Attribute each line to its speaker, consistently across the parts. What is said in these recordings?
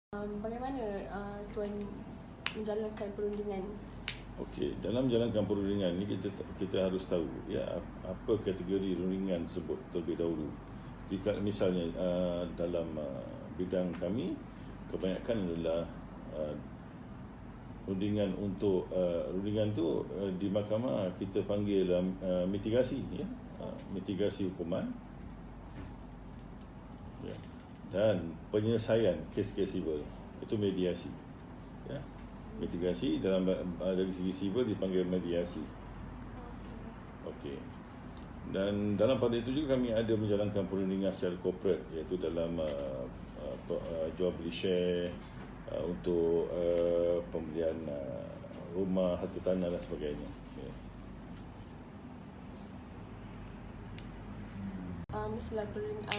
Speaker 1: Bagaimana Tuan menjalankan perundingan?
Speaker 2: Okey, dalam menjalankan perundingan ni kita harus tahu ya apa kategori rundingan tersebut terlebih dahulu. Jika misalnya dalam bidang kami kebanyakan adalah rundingan untuk rundingan tu di mahkamah kita panggil mitigasi ya, mitigasi hukuman ya, dan penyelesaian kes-kes sivil itu mediasi ya. Mitigasi dari segi sivil dipanggil mediasi. Okey. Dan dalam pada itu juga kami ada menjalankan perundingan secara korporat, iaitu dalam jual beli share untuk pembelian rumah, harta tanah dan sebagainya. Okay.
Speaker 1: Setelah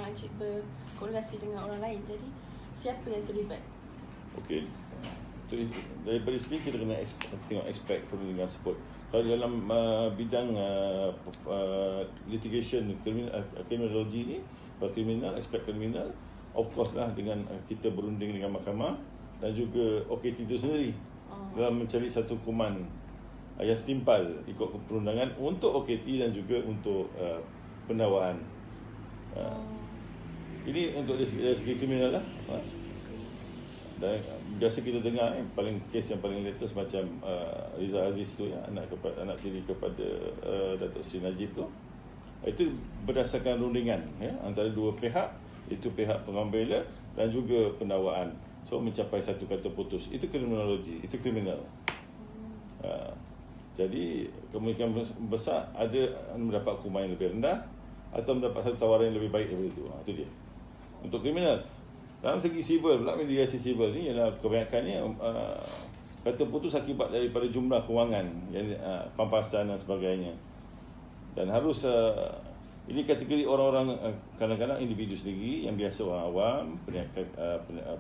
Speaker 1: Encik berkoordinasi dengan orang lain, jadi siapa yang terlibat?
Speaker 2: Okey. Daripada segi kita kena tengok aspek perundingan tersebut. Kalau dalam bidang litigation kriminologi ni, kriminal, aspek kriminal, of course lah dengan kita berunding dengan mahkamah dan juga OKT itu sendiri dalam mencari satu hukuman yang setimpal ikut perundangan untuk OKT dan juga untuk pendakwaan. Ini untuk dari segi kriminal lah. Dan biasa kita dengar kes yang paling latest macam Rizal Aziz tu ya, anak tiri kepada Datuk Seri Najib tu. Itu berdasarkan rundingan ya, antara dua pihak, itu pihak pengambilan dan juga pendakwaan. So mencapai satu kata putus. Itu kriminologi, itu kriminal. Jadi kemungkinan besar ada mendapat hukuman yang lebih rendah atau mendapat satu tawaran yang lebih baik daripada itu. Itu dia. Untuk kriminal. Dalam segi sivil pula, mediasi sivil ni ialah kebanyakannya kata putus akibat daripada jumlah kewangan yang pampasan dan sebagainya. Dan harus ini kategori orang-orang kadang-kadang individu sendiri yang biasa orang awam,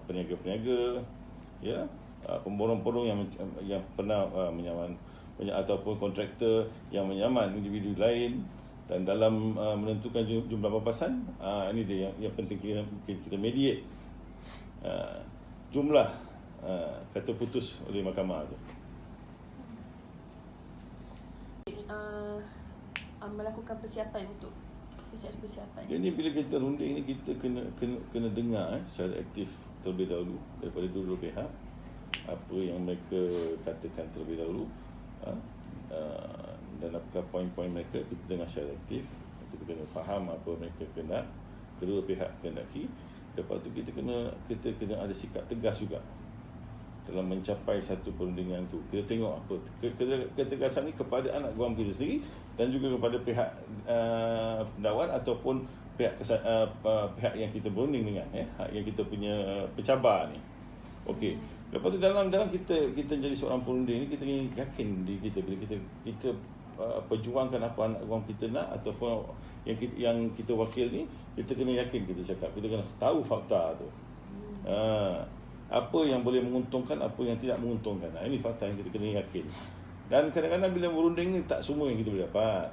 Speaker 2: peniaga-peniaga ya, pemborong-borong yang pernah menyaman ataupun kontraktor yang menyaman individu lain. Dan dalam menentukan jumlah pampasan, ini dia yang penting kita mediate jumlah kata putus oleh mahkamah tu.
Speaker 1: Melakukan persiapan untuk persiapan.
Speaker 2: Jadi bila kita runding ni kita kena dengar secara aktif terlebih dahulu daripada dua pihak apa yang mereka katakan terlebih dahulu dan apakah poin-poin mereka, kita dengar secara aktif, kita kena faham apa mereka kendak, kedua pihak kendaki. Lepas tu kita kena ada sikap tegas juga dalam mencapai satu perundingan tu. Kita tengok apa ketegasan ni kepada anak guam kita sendiri dan juga kepada pihak pendakwaan ataupun pihak yang kita berunding dengan ya, yang kita punya pencabar ni. Okey. Lepas tu dalam kita jadi seorang perunding ni, kita yakin diri kita bila kita perjuangkan apa anak guam kita nak ataupun yang kita wakil ni, kita kena yakin kita cakap, kita kena tahu fakta tu. Apa yang boleh menguntungkan, apa yang tidak menguntungkan. Ini fakta yang kita kena yakin. Dan kadang-kadang bila berunding ni tak semua yang kita boleh dapat.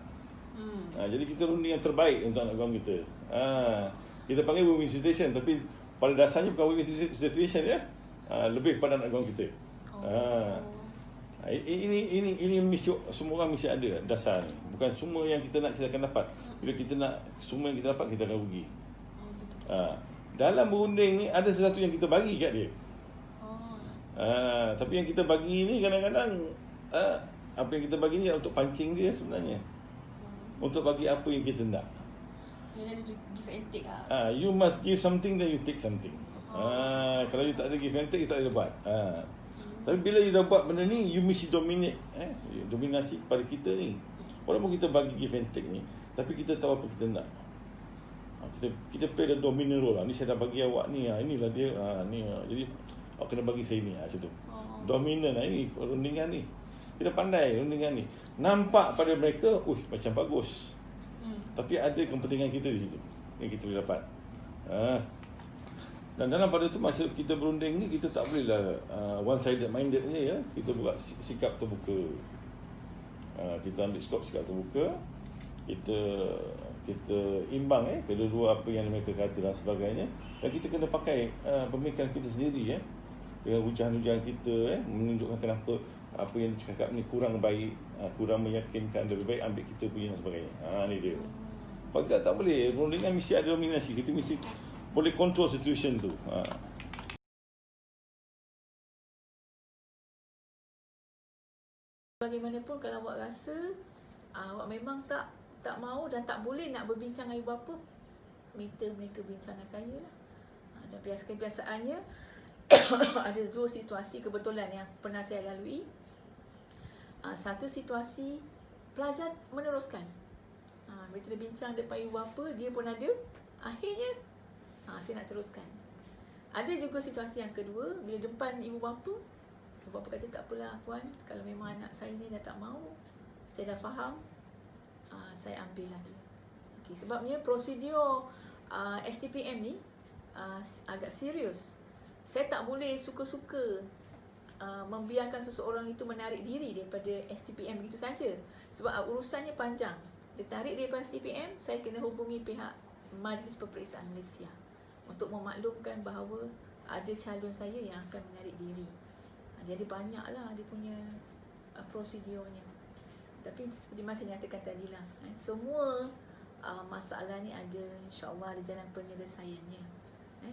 Speaker 2: Jadi kita runding yang terbaik untuk anak guam kita. Kita panggil win-win situation, tapi pada dasarnya bukan win-win situation ya. Lebih pada anak guam kita. Ini mesti semua orang mesti ada dasar ni. Bukan semua yang kita nak kita akan dapat. Bila kita nak semua yang kita dapat, kita akan rugi. Dalam berunding ni ada sesuatu yang kita bagi kat dia. Tapi yang kita bagi ni kadang-kadang apa yang kita bagi ni untuk pancing dia sebenarnya. Untuk bagi apa yang kita nak.
Speaker 1: Dia ada give and take
Speaker 2: You must give something, then you take something. Kalau you tak ada give and take, you tak boleh buat. Tapi bila you dah buat benda ni, you mesti dominate, dominasi kepada kita ni. Walaupun kita bagi give and take ni, tapi kita tahu apa kita nak. Kita play the dominant role lah. Ni saya dah bagi awak ni, inilah dia, ni. Jadi awak kena bagi saya ni, macam tu. Dominant lah ini rundingan ni. Kita pandai rundingan ni. Nampak pada mereka, macam bagus. Tapi ada kepentingan kita di situ yang kita boleh dapat. Dan dalam pada itu masa kita berunding ni, kita tak boleh lah one-sided minded je ya. Kita buat sikap terbuka. Kita ambil skop sikap terbuka. Kita imbang kedua-dua apa yang mereka kata dan sebagainya. Dan kita kena pakai pemikiran kita sendiri dengan hujan-hujan kita menunjukkan kenapa apa yang dicakap ni kurang baik, kurang meyakinkan, lebih baik ambil kita punya dan sebagainya. Ni dia. Sebab kita tak boleh, perundingan mesti ada dominasi. Kita mesti boleh control situation tu.
Speaker 3: Bagaimanapun kalau awak rasa awak memang tak mahu dan tak boleh nak berbincang dengan ibu bapa, minta mereka bincang dengan saya lah. Dan kebiasaannya ada dua situasi kebetulan yang pernah saya lalui. Satu situasi pelajar meneruskan. Bila kita bincang depan ibu bapa, dia pun ada. Akhirnya saya nak teruskan. Ada juga situasi yang kedua, bila depan ibu bapa kata tak apalah puan, kalau memang anak saya ni dah tak mahu, saya dah faham, saya ambil lagi. Okay, sebabnya prosedur STPM ni agak serius. Saya tak boleh suka-suka membiarkan seseorang itu menarik diri daripada STPM begitu saja. Sebab urusannya panjang. Dia tarik daripada STPM, saya kena hubungi pihak Majlis Peperiksaan Malaysia untuk memaklumkan bahawa ada calon saya yang akan menarik diri. Jadi banyaklah dia punya prosedurnya. Tapi seperti mana saya nyatakan tadi lah, semua masalah ni ada, insyaAllah ada jalan penyelesaiannya.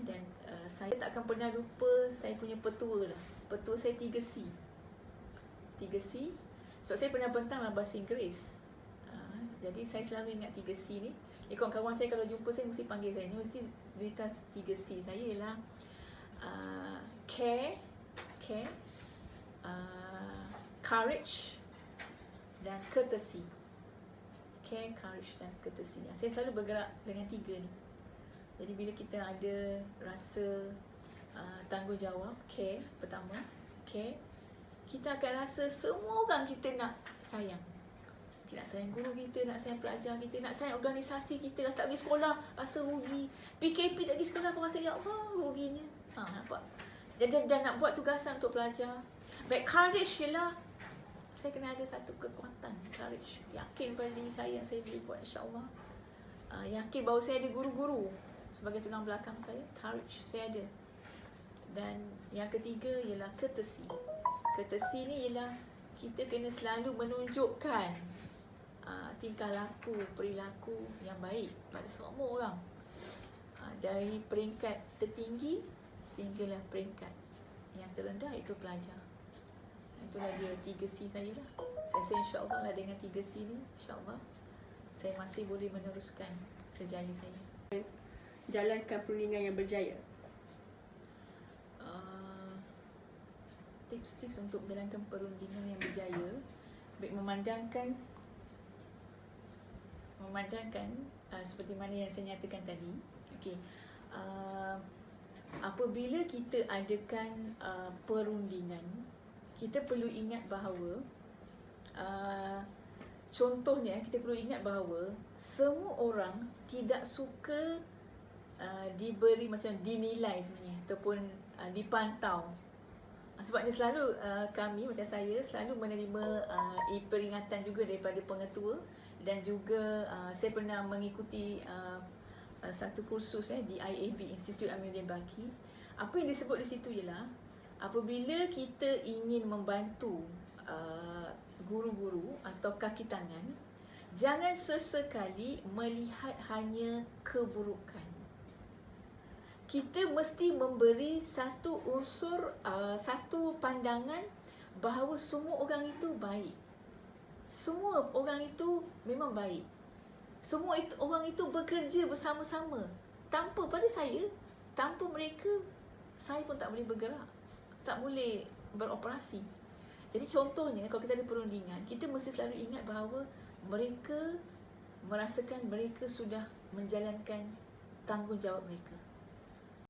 Speaker 3: Dan saya tak akan pernah lupa saya punya petua lah. Petua saya 3C. 3C. So saya pernah bentang dalam bahasa Inggeris. Jadi saya selalu ingat 3C ni. Kawan-kawan saya kalau jumpa saya mesti panggil saya ni, mesti cerita 3C saya ialah care, courage dan courtesy. Care, courage dan courtesy. Saya selalu bergerak dengan 3 ni. Jadi bila kita ada rasa tanggungjawab, care pertama, care, kita akan rasa semua orang kita nak sayang. Kita nak sayang guru kita, nak sayang pelajar kita, nak sayang organisasi kita. Rasa tak pergi sekolah, rasa rugi. PKP tak pergi sekolah pun rasa, ya Allah, ruginya. Nampak? Dan nak buat tugasan untuk pelajar. Baik, courage ialah saya kena ada satu kekuatan, courage. Yakin pada diri saya yang saya boleh buat, insyaAllah. Yakin bahawa saya ada guru-guru sebagai tulang belakang saya, courage saya ada. Dan yang ketiga ialah courtesy. Courtesy ni ialah kita kena selalu menunjukkan tingkah laku, perilaku yang baik pada semua orang. Dari peringkat tertinggi sehinggalah peringkat yang terendah, itu pelajar. Itulah dia 3C saya lah. Saya rasa insyaAllah lah dengan 3C ni, insyaAllah saya masih boleh meneruskan kerjaya saya.
Speaker 1: Jalankan perundingan yang berjaya.
Speaker 3: Tips-tips untuk menjalankan perundingan yang berjaya, baik memandangkan seperti mana yang saya nyatakan tadi. Okey, apabila kita adakan perundingan, kita perlu ingat bahawa contohnya kita perlu ingat bahawa semua orang tidak suka diberi macam dinilai sebenarnya ataupun dipantau. Sebabnya selalu kami macam saya selalu menerima peringatan juga daripada pengetua, dan juga saya pernah mengikuti satu kursus di IAB, Institut Aminuddin Baki. Apa yang disebut di situ ialah apabila kita ingin membantu guru-guru atau kaki tangan, jangan sesekali melihat hanya keburukan. Kita mesti memberi satu unsur, satu pandangan bahawa semua orang itu baik. Semua orang itu memang baik. Semua orang itu bekerja bersama-sama. Tanpa pada saya, tanpa mereka, saya pun tak boleh bergerak, tak boleh beroperasi. Jadi contohnya, kalau kita ada perundingan, kita mesti selalu ingat bahawa mereka merasakan mereka sudah menjalankan tanggungjawab mereka.